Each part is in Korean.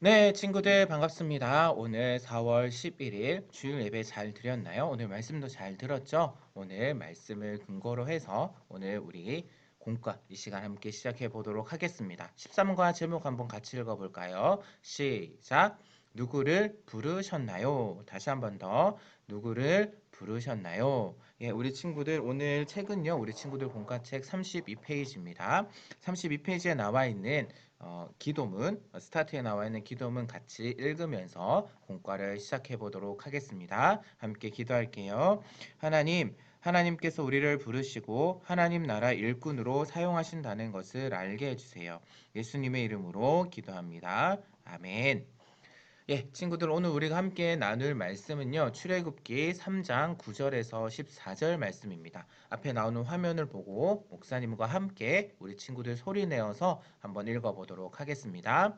네, 친구들 반갑습니다. 오늘 4월 11일 주일 예배 잘 드렸나요? 오늘 말씀도 잘 들었죠? 오늘 말씀을 근거로 해서 오늘 우리 공과 이 시간 함께 시작해 보도록 하겠습니다. 13과 제목 한번 같이 읽어볼까요? 시작! 누구를 부르셨나요? 다시 한번 더. 누구를 부르셨나요? 예, 우리 친구들 오늘 책은요. 우리 친구들 공과책 32페이지입니다. 32페이지에 나와 있는 기도문, 스타트에 나와 있는 기도문 같이 읽으면서 공과를 시작해 보도록 하겠습니다. 함께 기도할게요. 하나님께서 우리를 부르시고 하나님 나라 일꾼으로 사용하신다는 것을 알게 해주세요. 예수님의 이름으로 기도합니다. 아멘. 예, 친구들 오늘 우리가 함께 나눌 말씀은요. 출애굽기 3장 9절에서 14절 말씀입니다. 앞에 나오는 화면을 보고 목사님과 함께 우리 친구들 소리 내어서 한번 읽어보도록 하겠습니다.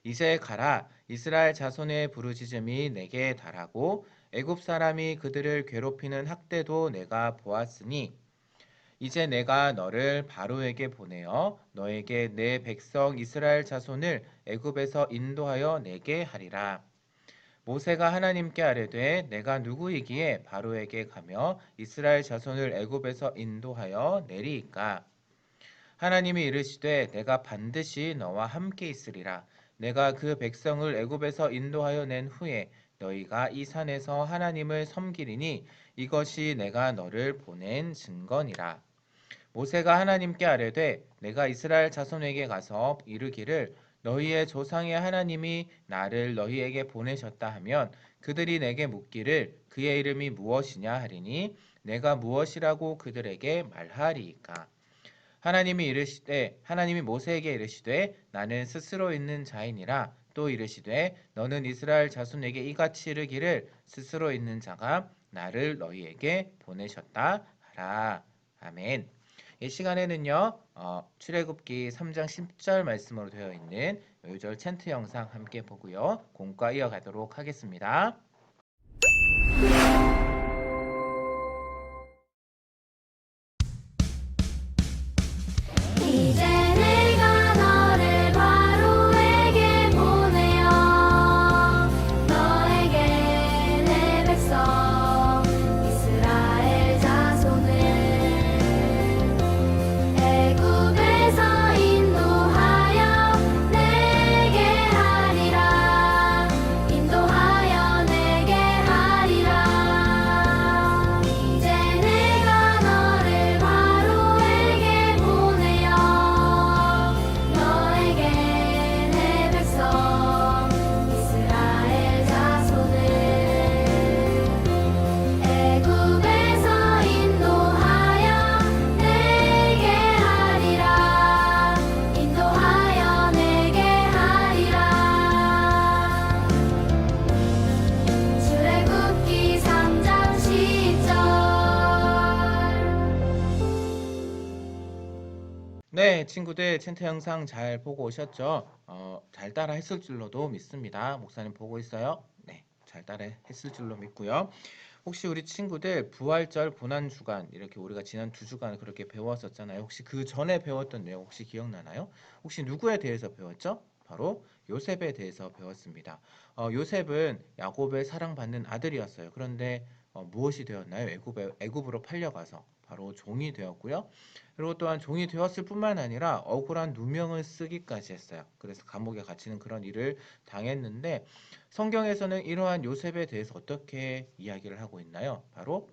이제 가라. 이스라엘 자손의 부르짖음이 내게 달하고 애굽 사람이 그들을 괴롭히는 학대도 내가 보았으니 이제 내가 너를 바로에게 보내어 너에게 내 백성 이스라엘 자손을 애굽에서 인도하여 내게 하리라. 모세가 하나님께 아뢰되 내가 누구이기에 바로에게 가며 이스라엘 자손을 애굽에서 인도하여 내리이까. 하나님이 이르시되 내가 반드시 너와 함께 있으리라. 내가 그 백성을 애굽에서 인도하여 낸 후에 너희가 이 산에서 하나님을 섬기리니 이것이 내가 너를 보낸 증거니라. 모세가 하나님께 아뢰되 내가 이스라엘 자손에게 가서 이르기를 너희의 조상의 하나님이 나를 너희에게 보내셨다 하면 그들이 내게 묻기를 그의 이름이 무엇이냐 하리니 내가 무엇이라고 그들에게 말하리이까. 하나님이 모세에게 이르시되 나는 스스로 있는 자이니라. 또 이르시되 너는 이스라엘 자손에게 이같이 이르기를 스스로 있는 자가 나를 너희에게 보내셨다 하라. 아멘. 이 시간에는요, 출애굽기 3장 10절 말씀으로 되어 있는 요절 챈트 영상 함께 보고요. 공과 이어가도록 하겠습니다. 이제 내가 너를 바로에게 보내어 너에게 내 백성 이스라엘 자손을 애굽에서 인도하여 내게 하리라. 인도하여 내게 하리라. 이제 내가 너를 바로에게 보내어 너에게 내 백성 이스라엘 자손을 애굽에서 인도하여 내게 하리라. 인도하여 내게 하리라. 출애굽기 3장 10절. 네, 친구들 챈트 영상 잘 보고 오셨죠? 잘 따라 했을 줄로도 믿습니다. 목사님 보고 있어요? 네, 잘 따라 했을 줄로 믿고요. 혹시 우리 친구들 부활절 고난주간 이렇게 우리가 지난 2주간 그렇게 배웠었잖아요. 혹시 그 전에 배웠던 내용 혹시 기억나나요? 혹시 누구에 대해서 배웠죠? 바로 요셉에 대해서 배웠습니다. 요셉은 야곱의 사랑받는 아들이었어요. 그런데 무엇이 되었나요? 애굽으로 팔려가서 바로 종이 되었고요. 그리고 또한 종이 되었을 뿐만 아니라 억울한 누명을 쓰기까지 했어요. 그래서 감옥에 갇히는 그런 일을 당했는데 성경에서는 이러한 요셉에 대해서 어떻게 이야기를 하고 있나요? 바로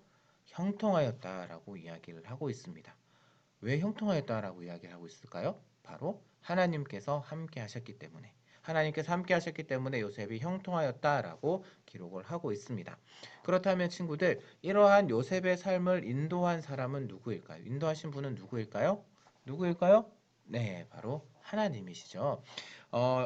형통하였다라고 이야기를 하고 있습니다. 왜 형통하였다라고 이야기를 하고 있을까요? 바로 하나님께서 함께 하셨기 때문에. 하나님께서 함께 하셨기 때문에 요셉이 형통하였다라고 기록을 하고 있습니다. 그렇다면 친구들, 이러한 요셉의 삶을 인도한 사람은 누구일까요? 인도하신 분은 누구일까요? 누구일까요? 네, 바로 하나님이시죠.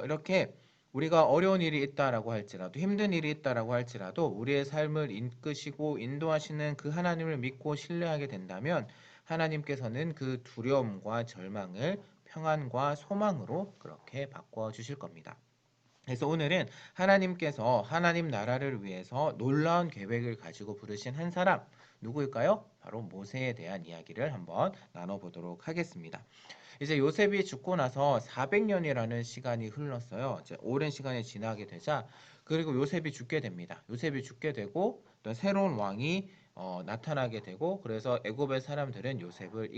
이렇게 우리가 어려운 일이 있다라고 할지라도 힘든 일이 있다라고 할지라도 우리의 삶을 이끄시고 인도하시는 그 하나님을 믿고 신뢰하게 된다면 하나님께서는 그 두려움과 절망을 평안과 소망으로 그렇게 바꿔 주실 겁니다. 그래서 오늘은 하나님께서 하나님 나라를 위해서 놀라운 계획을 가지고 부르신 한 사람 누구일까요? 바로 모세에 대한 이야기를 한번 나눠보도록 하겠습니다. 이제 요셉이 죽고 나서 400년이라는 시간이 흘렀어요. 이제 오랜 시간이 지나게 되자 그리고 요셉이 죽게 됩니다. 요셉이 죽게 되고 또 새로운 왕이 나타나게 되고 그래서 애굽의 사람들은 요셉을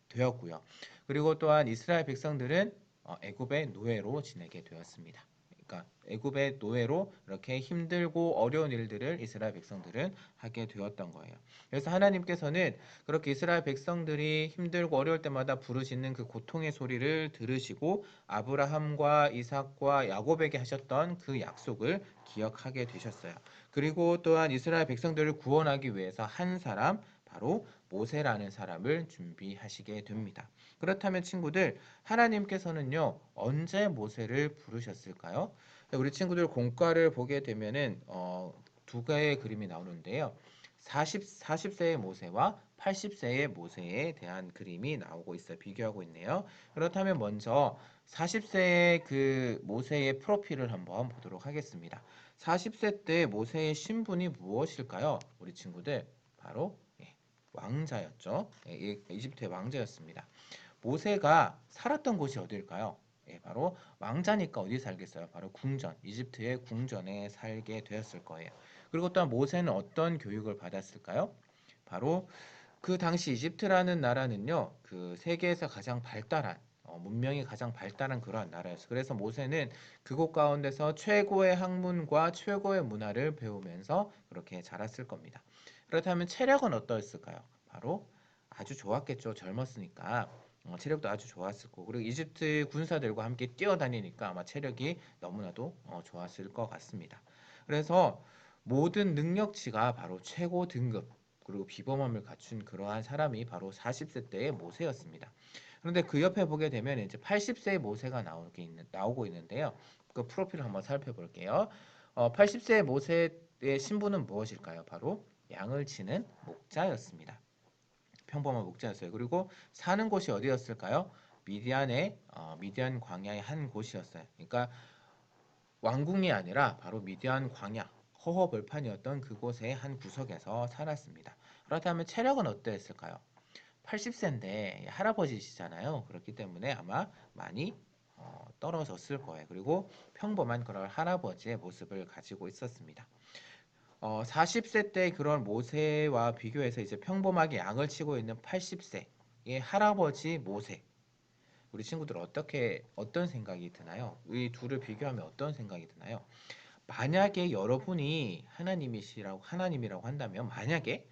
되었고요. 그리고 또한 이스라엘 백성들은 애굽의 노예로 지내게 되었습니다. 그러니까 애굽의 노예로 이렇게 힘들고 어려운 일들을 이스라엘 백성들은 하게 되었던 거예요. 그래서 하나님께서는 그렇게 이스라엘 백성들이 힘들고 어려울 때마다 부르시는 그 고통의 소리를 들으시고 아브라함과 이삭과 야곱에게 하셨던 그 약속을 기억하게 되셨어요. 그리고 또한 이스라엘 백성들을 구원하기 위해서 한 사람 바로 모세라는 사람을 준비하시게 됩니다. 그렇다면 친구들, 하나님께서는요, 언제 모세를 부르셨을까요? 우리 친구들 공과를 보게 되면은 두 개의 그림이 나오는데요. 40세의 모세와 80세의 모세에 대한 그림이 나오고 있어요. 비교하고 있네요. 그렇다면 먼저 40세의 그 모세의 프로필을 한번 보도록 하겠습니다. 40세 때 모세의 신분이 무엇일까요? 우리 친구들 바로 왕자였죠. 이집트의 왕자였습니다. 모세가 살았던 곳이 어딜까요? 바로 왕자니까 어디 살겠어요? 바로 궁전, 이집트의 궁전에 살게 되었을 거예요. 그리고 또한 모세는 어떤 교육을 받았을까요? 바로 그 당시 이집트라는 나라는요, 그 세계에서 가장 발달한 문명이 가장 발달한 그러한 나라였어요. 그래서 모세는 그곳 가운데서 최고의 학문과 최고의 문화를 배우면서 그렇게 자랐을 겁니다. 그렇다면 체력은 어떠했을까요? 바로 아주 좋았겠죠. 젊었으니까. 체력도 아주 좋았을 거고 그리고 이집트 군사들과 함께 뛰어다니니까 아마 체력이 너무나도 좋았을 것 같습니다. 그래서 모든 능력치가 바로 최고 등급 그리고 비범함을 갖춘 그러한 사람이 바로 40세 때의 모세였습니다. 그런데 그 옆에 보게 되면 이제 80세의 모세가 나오고 있는데요. 그 프로필을 한번 살펴볼게요. 80세의 모세의 신분은 무엇일까요? 바로 양을 치는 목자였습니다. 평범한 목자였어요. 그리고 사는 곳이 어디였을까요? 미디안 광야의 한 곳이었어요. 그러니까 왕궁이 아니라 바로 미디안 광야, 허허벌판이었던 그곳의 한 구석에서 살았습니다. 그렇다면 체력은 어땠을까요? 80세인데 할아버지시잖아요. 그렇기 때문에 아마 많이 떨어졌을 거예요. 그리고 평범한 그런 할아버지의 모습을 가지고 있었습니다. 40세 때 그런 모세와 비교해서 이제 평범하게 양을 치고 있는 80세의 할아버지 모세. 우리 친구들 어떤 생각이 드나요? 이 둘을 비교하면 어떤 생각이 드나요? 만약에 여러분이 하나님이라고 한다면 만약에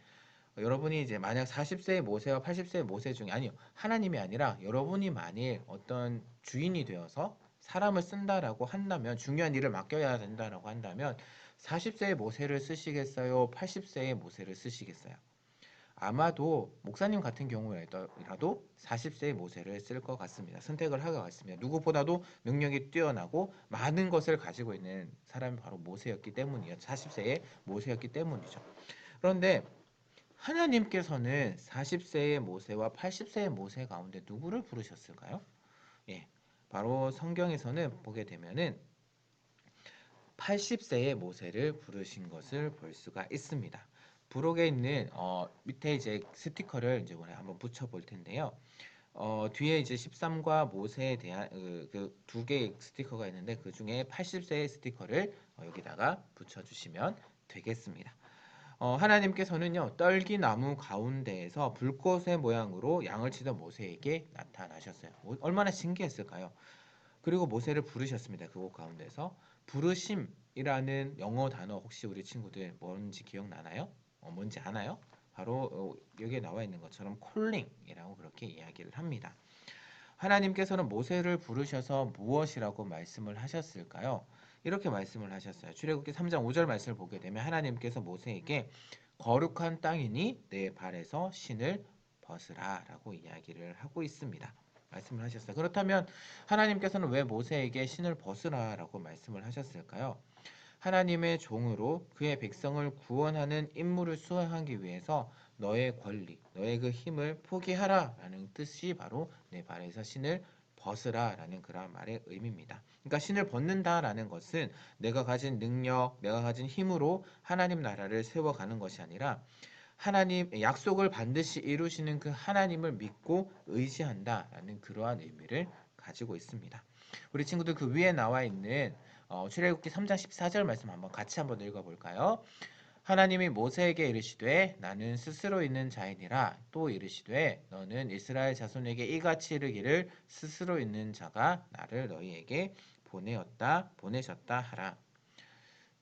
여러분이 이제 만약 40세의 모세와 80세의 모세 중에 아니요. 하나님이 아니라 여러분이 만일 어떤 주인이 되어서 사람을 쓴다라고 한다면 중요한 일을 맡겨야 된다라고 한다면 40세의 모세를 쓰시겠어요? 80세의 모세를 쓰시겠어요? 아마도 목사님 같은 경우에라도 40세의 모세를 쓸 것 같습니다. 선택을 하것 같습니다. 누구보다도 능력이 뛰어나고 많은 것을 가지고 있는 사람이 바로 모세였기 때문이에요. 40세의 모세였기 때문이죠. 그런데 하나님께서는 40세의 모세와 80세의 모세 가운데 누구를 부르셨을까요? 예, 바로 성경에서는 보게 되면은 80세의 모세를 부르신 것을 볼 수가 있습니다. 부록에 있는 밑에 이제 스티커를 이제 오늘 한번 붙여 볼 텐데요. 뒤에 이제 13과 모세에 대한 그 두 개의 스티커가 있는데 그 중에 80세의 스티커를 여기다가 붙여 주시면 되겠습니다. 하나님께서는요, 떨기나무 가운데에서 불꽃의 모양으로 양을 치던 모세에게 나타나셨어요. 얼마나 신기했을까요? 그리고 모세를 부르셨습니다. 그곳 가운데서. 부르심이라는 영어 단어 혹시 우리 친구들 뭔지 기억나나요? 뭔지 아나요? 바로 여기에 나와 있는 것처럼 콜링이라고 그렇게 이야기를 합니다. 하나님께서는 모세를 부르셔서 무엇이라고 말씀을 하셨을까요? 이렇게 말씀을 하셨어요. 출애굽기 3장 5절 말씀을 보게 되면 하나님께서 모세에게 거룩한 땅이니 내 발에서 신을 벗으라 라고 이야기를 하고 있습니다. 말씀을 하셨어요. 그렇다면 하나님께서는 왜 모세에게 신을 벗으라 라고 말씀을 하셨을까요? 하나님의 종으로 그의 백성을 구원하는 임무를 수행하기 위해서 너의 권리, 너의 그 힘을 포기하라 라는 뜻이 바로 내 발에서 신을 벗으라라는 그런 말의 의미입니다. 그러니까 신을 벗는다라는 것은 내가 가진 능력, 내가 가진 힘으로 하나님 나라를 세워가는 것이 아니라 하나님 약속을 반드시 이루시는 그 하나님을 믿고 의지한다라는 그러한 의미를 가지고 있습니다. 우리 친구들 그 위에 나와 있는 출애굽기 3장 14절 말씀 한번 같이 한번 읽어볼까요? 하나님이 모세에게 이르시되 나는 스스로 있는 자이니라 또 이르시되 너는 이스라엘 자손에게 이같이 이르기를 스스로 있는 자가 나를 너희에게 보내셨다 하라.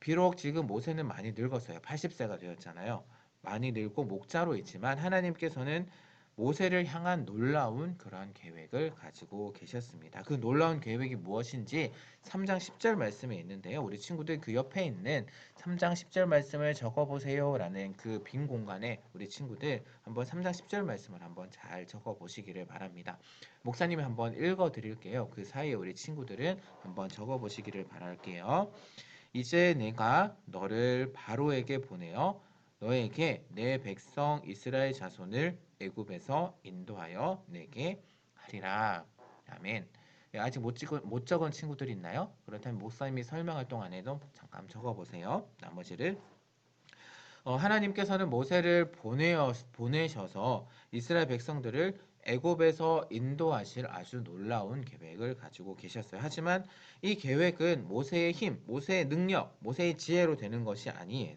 비록 지금 모세는 많이 늙었어요. 80세가 되었잖아요. 많이 늙고 목자로 있지만 하나님께서는 모세를 향한 놀라운 그러한 계획을 가지고 계셨습니다. 그 놀라운 계획이 무엇인지 3장 10절 말씀에 있는데요. 우리 친구들 그 옆에 있는 3장 10절 말씀을 적어보세요 라는 그 빈 공간에 우리 친구들 한번 3장 10절 말씀을 한번 잘 적어보시기를 바랍니다. 목사님이 한번 읽어드릴게요. 그 사이에 우리 친구들은 한번 적어보시기를 바랄게요. 이제 내가 너를 바로에게 보내어 너에게 내 백성 이스라엘 자손을 애굽에서 인도하여 내게 하리라. 아멘. 예, 아직 못 적은 친구들 있나요? 그렇다면 목사님이 설명할 동안에도 잠깐 적어보세요. 나머지를 하나님께서는 모세를 보내셔서 이스라엘 백성들을 애굽에서 인도하실 아주 놀라운 계획을 가지고 계셨어요. 하지만 이 계획은 모세의 힘, 모세의 능력, 모세의 지혜로 되는 것이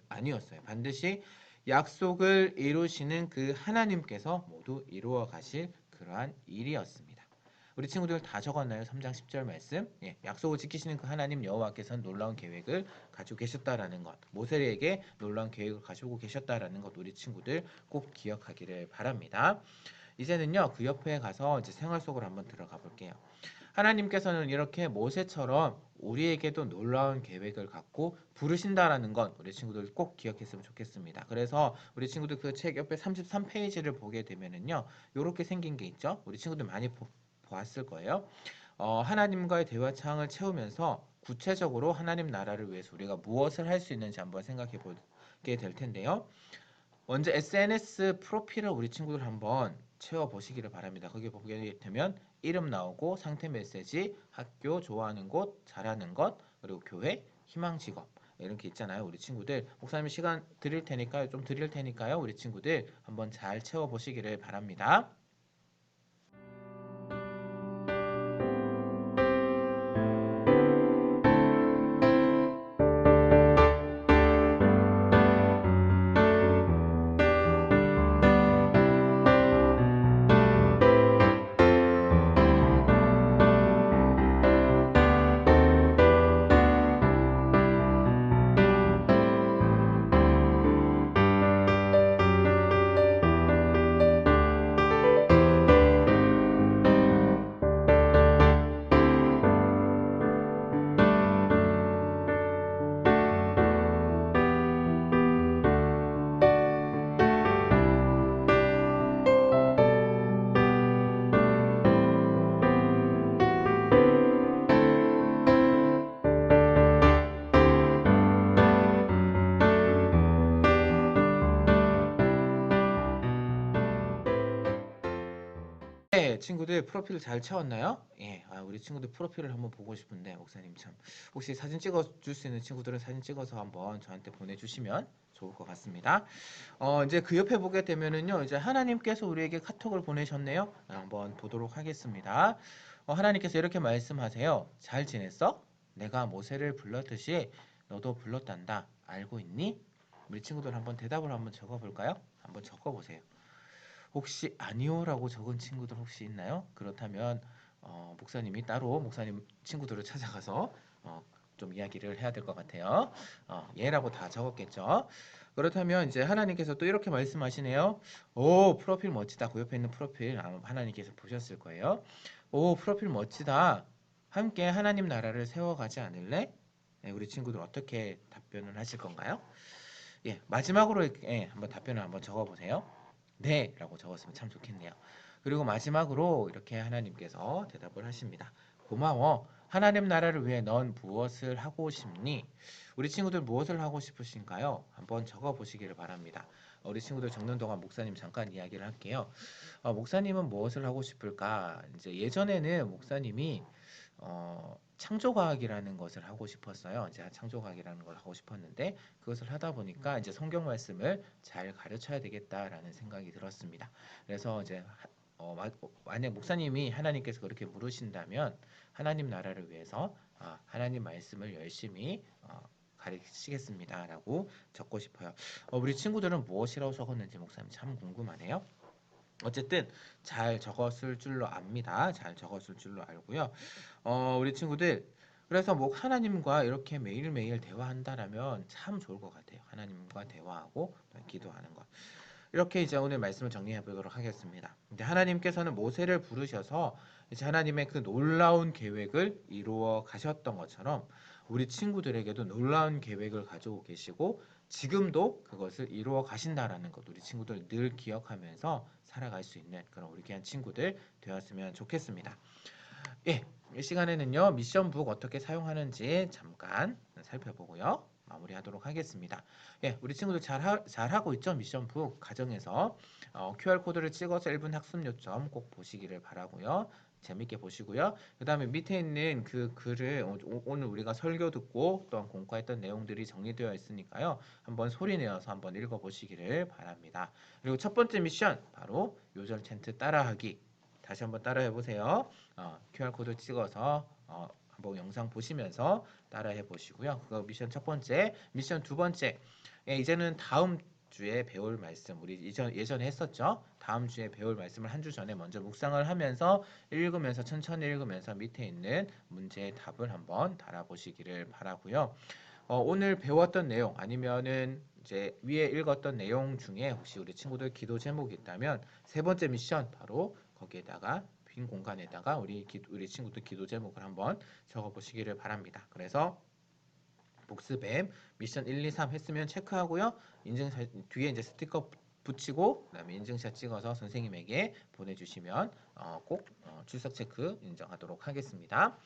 아니었어요. 반드시 약속을 이루시는 그 하나님께서 모두 이루어 가실 그러한 일이었습니다. 우리 친구들 다 적었나요? 3장 10절 말씀. 예, 약속을 지키시는 그 하나님 여호와께서는 놀라운 계획을 가지고 계셨다라는 것. 모세에게 놀라운 계획을 가지고 계셨다라는 것 우리 친구들 꼭 기억하기를 바랍니다. 이제는요. 그 옆에 가서 이제 생활 속으로 한번 들어가 볼게요. 하나님께서는 이렇게 모세처럼 우리에게도 놀라운 계획을 갖고 부르신다라는 건 우리 친구들 꼭 기억했으면 좋겠습니다. 그래서 우리 친구들 그 책 옆에 33페이지를 보게 되면은요. 이렇게 생긴 게 있죠. 우리 친구들 많이 보았을 거예요. 하나님과의 대화 창을 채우면서 구체적으로 하나님 나라를 위해서 우리가 무엇을 할 수 있는지 한번 생각해 보게 될 텐데요. 먼저 SNS 프로필을 우리 친구들 한번 채워 보시기를 바랍니다. 거기 보게 되면 이름 나오고 상태 메시지, 학교, 좋아하는 곳, 잘하는 것, 그리고 교회, 희망 직업 이런 게 있잖아요. 우리 친구들 목사님 시간 드릴 테니까요. 좀 드릴 테니까요. 우리 친구들 한번 잘 채워 보시기를 바랍니다. 네, 친구들 프로필 잘 채웠나요? 예, 우리 친구들 프로필을 한번 보고 싶은데 목사님 참 혹시 사진 찍어 줄 수 있는 친구들은 사진 찍어서 한번 저한테 보내주시면 좋을 것 같습니다. 이제 그 옆에 보게 되면은요, 이제 하나님께서 우리에게 카톡을 보내셨네요. 한번 보도록 하겠습니다. 하나님께서 이렇게 말씀하세요. 잘 지냈어? 내가 모세를 불렀듯이 너도 불렀단다. 알고 있니? 우리 친구들 한번 대답을 한번 적어볼까요? 한번 적어보세요. 혹시 아니요라고 적은 친구들 혹시 있나요? 그렇다면 목사님이 따로 목사님 친구들을 찾아가서 좀 이야기를 해야 될 것 같아요. 예라고 다 적었겠죠. 그렇다면 이제 하나님께서 또 이렇게 말씀하시네요. 오, 프로필 멋지다. 그 옆에 있는 프로필 아마 하나님께서 보셨을 거예요. 오, 프로필 멋지다. 함께 하나님 나라를 세워가지 않을래? 네, 우리 친구들 어떻게 답변을 하실 건가요? 예, 마지막으로 한번 답변을 한번 적어보세요. 네, 라고 적었으면 참 좋겠네요. 그리고 마지막으로 이렇게 하나님께서 대답을 하십니다. 고마워. 하나님 나라를 위해 넌 무엇을 하고 싶니? 우리 친구들 무엇을 하고 싶으신가요? 한번 적어 보시기를 바랍니다. 우리 친구들 적는 동안 목사님 잠깐 이야기를 할게요. 목사님은 무엇을 하고 싶을까? 이제 예전에는 목사님이 창조과학이라는 것을 하고 싶었어요. 이제 창조과학이라는 걸 하고 싶었는데 그것을 하다 보니까 이제 성경 말씀을 잘 가르쳐야 되겠다라는 생각이 들었습니다. 그래서 이제 만약 목사님이 하나님께서 그렇게 물으신다면 하나님 나라를 위해서 하나님 말씀을 열심히 가르치겠습니다라고 적고 싶어요. 우리 친구들은 무엇이라고 적었는지 목사님 참 궁금하네요. 어쨌든 잘 적었을 줄로 압니다. 잘 적었을 줄로 알고요. 우리 친구들 그래서 뭐 하나님과 이렇게 매일매일 대화한다라면 참 좋을 것 같아요. 하나님과 대화하고 기도하는 것. 이렇게 이제 오늘 말씀을 정리해 보도록 하겠습니다. 이제 하나님께서는 모세를 부르셔서 이제 하나님의 그 놀라운 계획을 이루어 가셨던 것처럼 우리 친구들에게도 놀라운 계획을 가지고 계시고 지금도 그것을 이루어 가신다라는 것 우리 친구들 늘 기억하면서 살아갈 수 있는 그런 우리 귀한 친구들 되었으면 좋겠습니다. 예, 이 시간에는요 미션북 어떻게 사용하는지 잠깐 살펴보고요 마무리하도록 하겠습니다. 예, 우리 친구들 잘하고 있죠? 미션북 가정에서 QR코드를 찍어서 1분 학습 요점 꼭 보시기를 바라고요. 재밌게 보시고요. 그 다음에 밑에 있는 그 글을 오늘 우리가 설교 듣고 또한 공부했던 내용들이 정리되어 있으니까요. 한번 소리 내어서 한번 읽어보시기를 바랍니다. 그리고 첫 번째 미션 바로 요절 챈트 따라하기. 다시 한번 따라해 보세요. QR코드 찍어서 한번 영상 보시면서 따라해 보시고요. 그 미션 첫 번째, 미션 두 번째. 예, 이제는 다음 주에 배울 말씀 우리 예전에 했었죠. 다음 주에 배울 말씀을 한 주 전에 먼저 묵상을 하면서 읽으면서 천천히 읽으면서 밑에 있는 문제의 답을 한번 달아보시기를 바라고요. 오늘 배웠던 내용 아니면은 이제 위에 읽었던 내용 중에 혹시 우리 친구들 기도 제목이 있다면 세 번째 미션 바로 거기에다가 빈 공간에다가 우리 친구들 기도 제목을 한번 적어보시기를 바랍니다. 그래서 복습앱 미션 1, 2, 3 했으면 체크하고요. 인증샷 뒤에 이제 스티커 붙이고 그다음에 인증샷 찍어서 선생님에게 보내주시면 꼭 출석 체크 인정하도록 하겠습니다.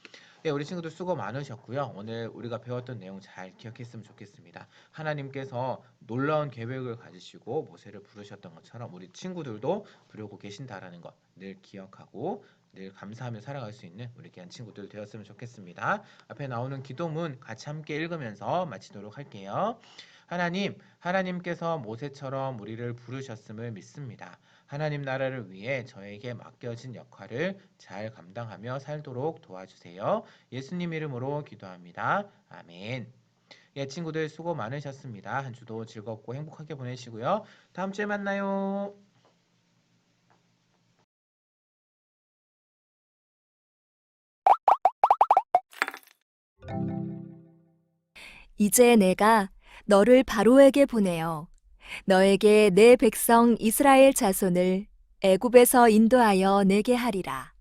네, 우리 친구들 수고 많으셨고요. 오늘 우리가 배웠던 내용 잘 기억했으면 좋겠습니다. 하나님께서 놀라운 계획을 가지시고 모세를 부르셨던 것처럼 우리 친구들도 부르고 계신다라는 것 늘 기억하고 늘 감사하며 살아갈 수 있는 우리 귀한 친구들 되었으면 좋겠습니다. 앞에 나오는 기도문 같이 함께 읽으면서 마치도록 할게요. 하나님께서 모세처럼 우리를 부르셨음을 믿습니다. 하나님 나라를 위해 저에게 맡겨진 역할을 잘 감당하며 살도록 도와주세요. 예수님 이름으로 기도합니다. 아멘. 예, 친구들 수고 많으셨습니다. 한 주도 즐겁고 행복하게 보내시고요. 다음 주에 만나요. 이제 내가 너를 바로에게 보내어 너에게 내 백성 이스라엘 자손을 애굽에서 인도하여 내게 하리라.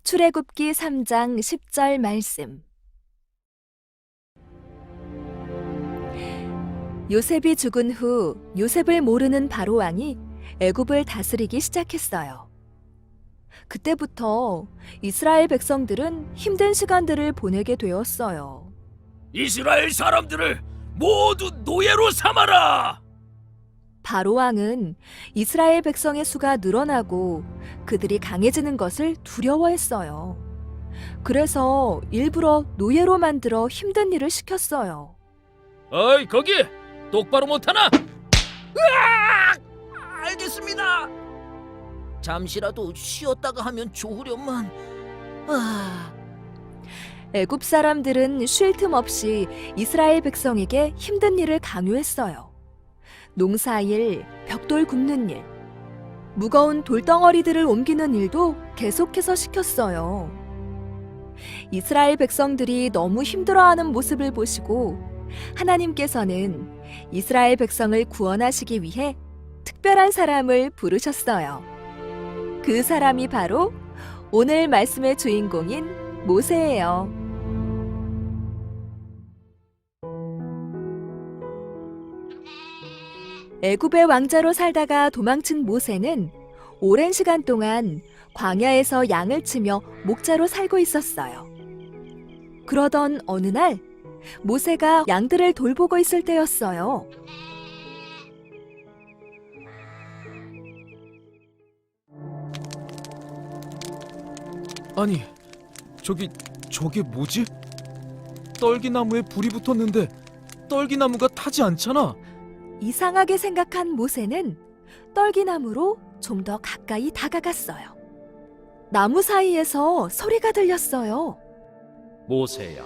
출애굽기 3장 10절 말씀. 요셉이 죽은 후 요셉을 모르는 바로 왕이 애굽을 다스리기 시작했어요. 그때부터 이스라엘 백성들은 힘든 시간들을 보내게 되었어요. 이스라엘 사람들을 모두 노예로 삼아라! 바로 왕은 이스라엘 백성의 수가 늘어나고 그들이 강해지는 것을 두려워했어요. 그래서 일부러 노예로 만들어 힘든 일을 시켰어요. 어이 거기! 똑바로 못하나? 으악! 알겠습니다. 잠시라도 쉬었다가 하면 좋으련만. 애굽 사람들은 쉴 틈 없이 이스라엘 백성에게 힘든 일을 강요했어요. 농사일, 벽돌 굽는 일, 무거운 돌덩어리들을 옮기는 일도 계속해서 시켰어요. 이스라엘 백성들이 너무 힘들어하는 모습을 보시고 하나님께서는 이스라엘 백성을 구원하시기 위해 특별한 사람을 부르셨어요. 그 사람이 바로 오늘 말씀의 주인공인 모세예요. 애굽의 왕자로 살다가 도망친 모세는 오랜 시간 동안 광야에서 양을 치며 목자로 살고 있었어요. 그러던 어느 날 모세가 양들을 돌보고 있을 때였어요. 아니, 저게 뭐지? 떨기나무에 불이 붙었는데 떨기나무가 타지 않잖아. 이상하게 생각한 모세는 떨기나무로 좀 더 가까이 다가갔어요. 나무 사이에서 소리가 들렸어요. 모세야,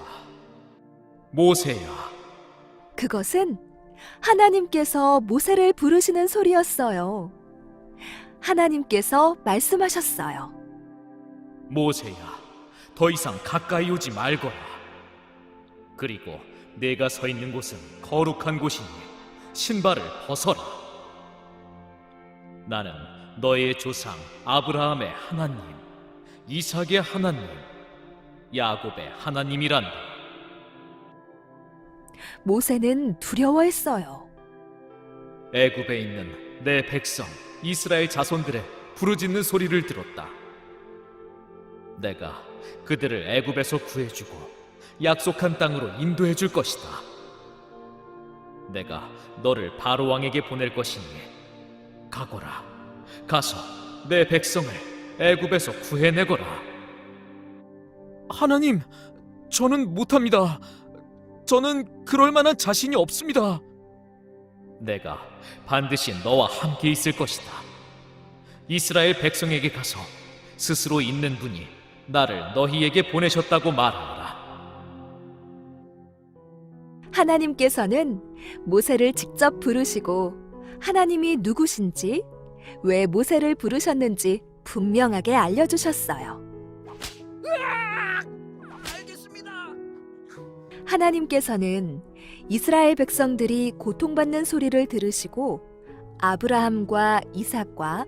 모세야. 그것은 하나님께서 모세를 부르시는 소리였어요. 하나님께서 말씀하셨어요. 모세야, 더 이상 가까이 오지 말거라. 그리고 내가 서 있는 곳은 거룩한 곳이니 신발을 벗어라. 나는 너의 조상 아브라함의 하나님, 이삭의 하나님, 야곱의 하나님이란다. 모세는 두려워했어요. 애굽에 있는 내 백성 이스라엘 자손들의 부르짖는 소리를 들었다. 내가 그들을 애굽에서 구해주고 약속한 땅으로 인도해 줄 것이다. 내가 너를 바로 왕에게 보낼 것이니 가거라. 가서 내 백성을 애굽에서 구해내거라. 하나님, 저는 못합니다. 저는 그럴 만한 자신이 없습니다. 내가 반드시 너와 함께 있을 것이다. 이스라엘 백성에게 가서 스스로 있는 분이 나를 너희에게 보내셨다고 말하라. 하나님께서는 모세를 직접 부르시고 하나님이 누구신지, 왜 모세를 부르셨는지 분명하게 알려주셨어요. 알겠습니다. 하나님께서는 이스라엘 백성들이 고통받는 소리를 들으시고 아브라함과 이삭과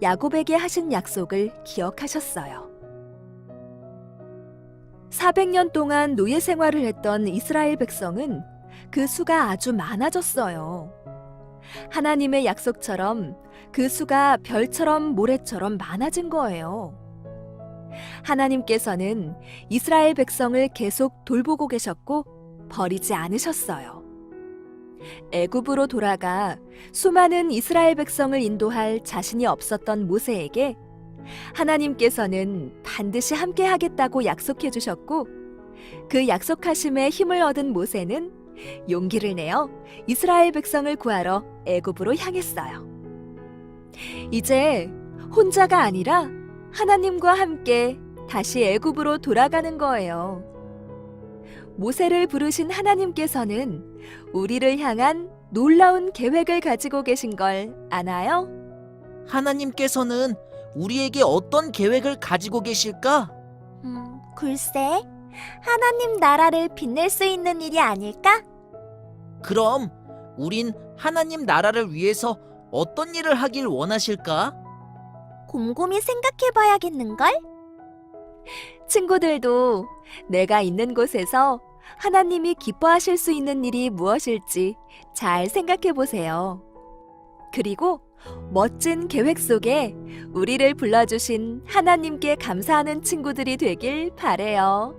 야곱에게 하신 약속을 기억하셨어요. 400년 동안 노예 생활을 했던 이스라엘 백성은 그 수가 아주 많아졌어요. 하나님의 약속처럼 그 수가 별처럼 모래처럼 많아진 거예요. 하나님께서는 이스라엘 백성을 계속 돌보고 계셨고 버리지 않으셨어요. 애굽으로 돌아가 수많은 이스라엘 백성을 인도할 자신이 없었던 모세에게 하나님께서는 반드시 함께 하겠다고 약속해 주셨고, 그 약속하심에 힘을 얻은 모세는 용기를 내어 이스라엘 백성을 구하러 애굽으로 향했어요. 이제 혼자가 아니라 하나님과 함께 다시 애굽으로 돌아가는 거예요. 모세를 부르신 하나님께서는 우리를 향한 놀라운 계획을 가지고 계신 걸 아나요? 하나님께서는 우리에게 어떤 계획을 가지고 계실까? 글쎄, 하나님 나라를 빛낼 수 있는 일이 아닐까? 그럼 우린 하나님 나라를 위해서 어떤 일을 하길 원하실까? 곰곰이 생각해봐야겠는걸? 친구들도 내가 있는 곳에서 하나님이 기뻐하실 수 있는 일이 무엇일지 잘 생각해 보세요. 그리고 멋진 계획 속에 우리를 불러주신 하나님께 감사하는 친구들이 되길 바래요.